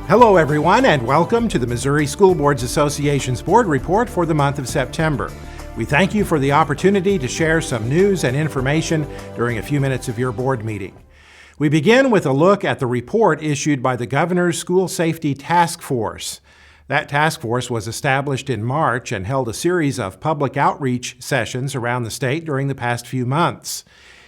Hello everyone, and welcome to the Missouri School Boards Association's Board Report for the month of September. We thank you for the opportunity to share some news and information during a few minutes of your board meeting. We begin with a look at the report issued by the Governor's School Safety Task Force. That task force was established in March and held a series of public outreach sessions around the state during the past few months.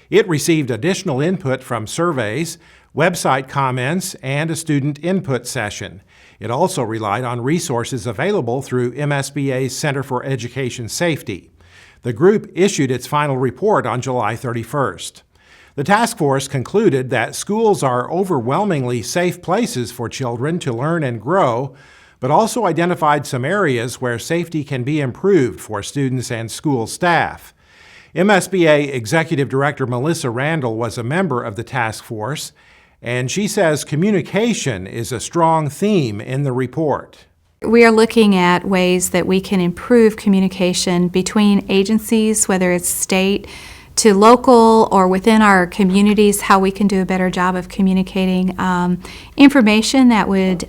It received additional input from surveys, website comments, and a student input session. It also relied on resources available through MSBA's Center for Education Safety. The group issued its final report on July 31st. The task force concluded that schools are overwhelmingly safe places for children to learn and grow, but also identified some areas where safety can be improved for students and school staff. MSBA Executive Director Melissa Randall was a member of the task force, and she says communication is a strong theme in the report. We are looking at ways that we can improve communication between agencies, whether it's state to local or within our communities, how we can do a better job of communicating information that would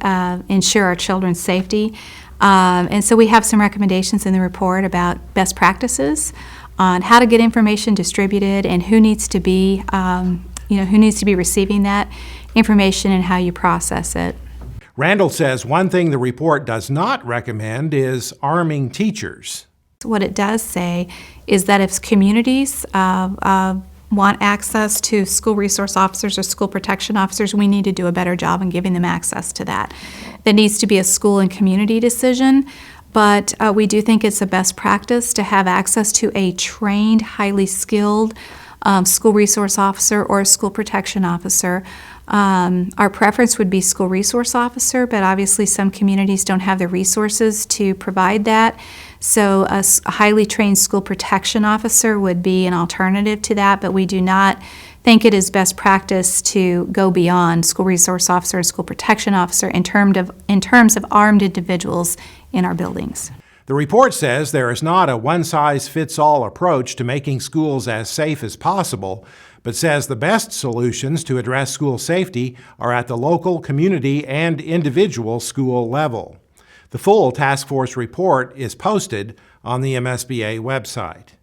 ensure our children's safety. And so we have some recommendations in the report about best practices on how to get information distributed and who needs to be who needs to be receiving that information and how you process it. Randall says one thing the report does not recommend is arming teachers. What it does say is that if communities want access to school resource officers or school protection officers, we need to do a better job in giving them access to that. That needs to be a school and community decision, but we do think it's a best practice to have access to a trained, highly skilled school resource officer or a school protection officer. Our preference would be school resource officer, but obviously some communities don't have the resources to provide that. So a highly trained school protection officer would be an alternative to that, but we do not think it is best practice to go beyond school resource officer and school protection officer in terms of armed individuals in our buildings. The report says there is not a one-size-fits-all approach to making schools as safe as possible, but says the best solutions to address school safety are at the local, community, and individual school level. The full task force report is posted on the MSBA website.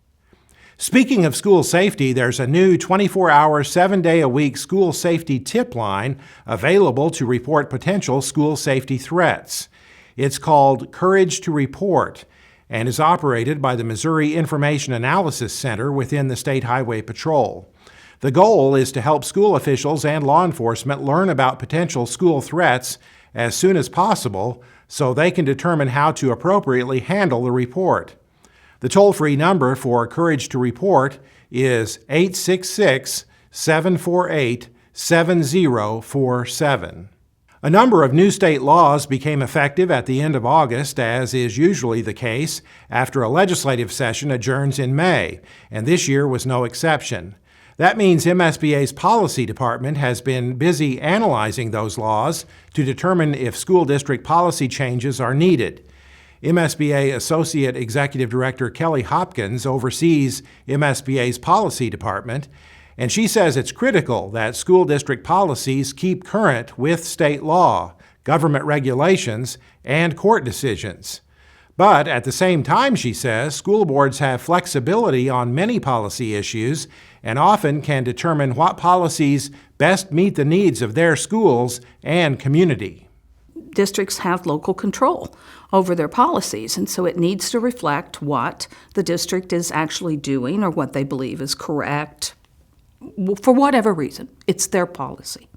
Speaking of school safety, there's a new 24-hour, 7-day-a-week school safety tip line available to report potential school safety threats. It's called Courage to Report and is operated by the Missouri Information Analysis Center within the State Highway Patrol. The goal is to help school officials and law enforcement learn about potential school threats as soon as possible so they can determine how to appropriately handle the report. The toll-free number for Courage to Report is 866-748-7047. A number of new state laws became effective at the end of August, as is usually the case, after a legislative session adjourns in May, and this year was no exception. That means MSBA's policy department has been busy analyzing those laws to determine if school district policy changes are needed. MSBA Associate Executive Director Kelly Hopkins oversees MSBA's policy department, and she says it's critical that school district policies keep current with state law, government regulations, and court decisions. But at the same time, she says, school boards have flexibility on many policy issues and often can determine what policies best meet the needs of their schools and community. Districts have local control over their policies, and so it needs to reflect what the district is actually doing or what they believe is correct. For whatever reason, it's their policy.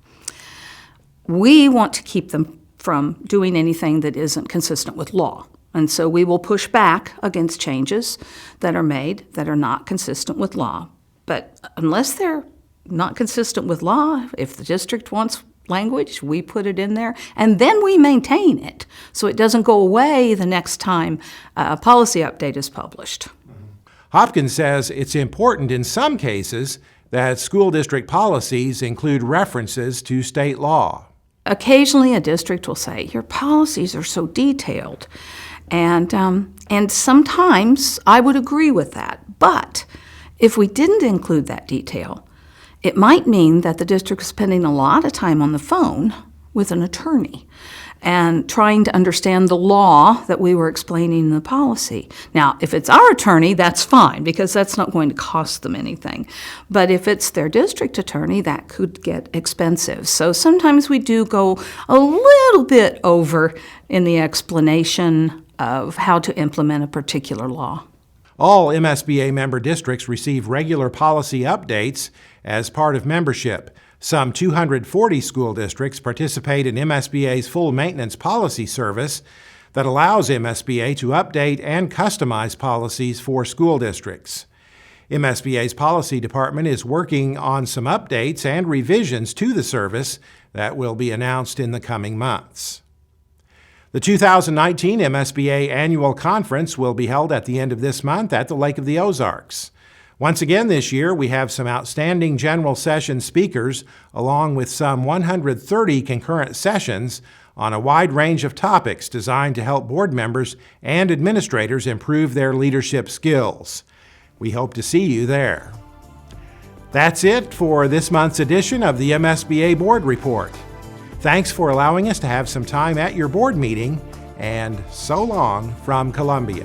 We want to keep them from doing anything that isn't consistent with law. And so we will push back against changes that are made that are not consistent with law. But unless they're not consistent with law, if the district wants language, we put it in there, and then we maintain it so it doesn't go away the next time a policy update is published. Hopkins says it's important in some cases that school district policies include references to state law. Occasionally a district will say, your policies are so detailed, and sometimes I would agree with that. But if we didn't include that detail, it might mean that the district is spending a lot of time on the phone with an attorney. and trying to understand the law that we were explaining in the policy. Now, if it's our attorney, that's fine, because that's not going to cost them anything. But if it's their district attorney, that could get expensive. So sometimes we do go a little bit over in the explanation of how to implement a particular law. All MSBA member districts receive regular policy updates as part of membership. Some 240 school districts participate in MSBA's full maintenance policy service that allows MSBA to update and customize policies for school districts. MSBA's policy department is working on some updates and revisions to the service that will be announced in the coming months. The 2019 MSBA Annual Conference will be held at the end of this month at the Lake of the Ozarks. Once again this year, we have some outstanding general session speakers, along with some 130 concurrent sessions on a wide range of topics designed to help board members and administrators improve their leadership skills. We hope to see you there. That's it for this month's edition of the MSBA Board Report. Thanks for allowing us to have some time at your board meeting, and so long from Columbia.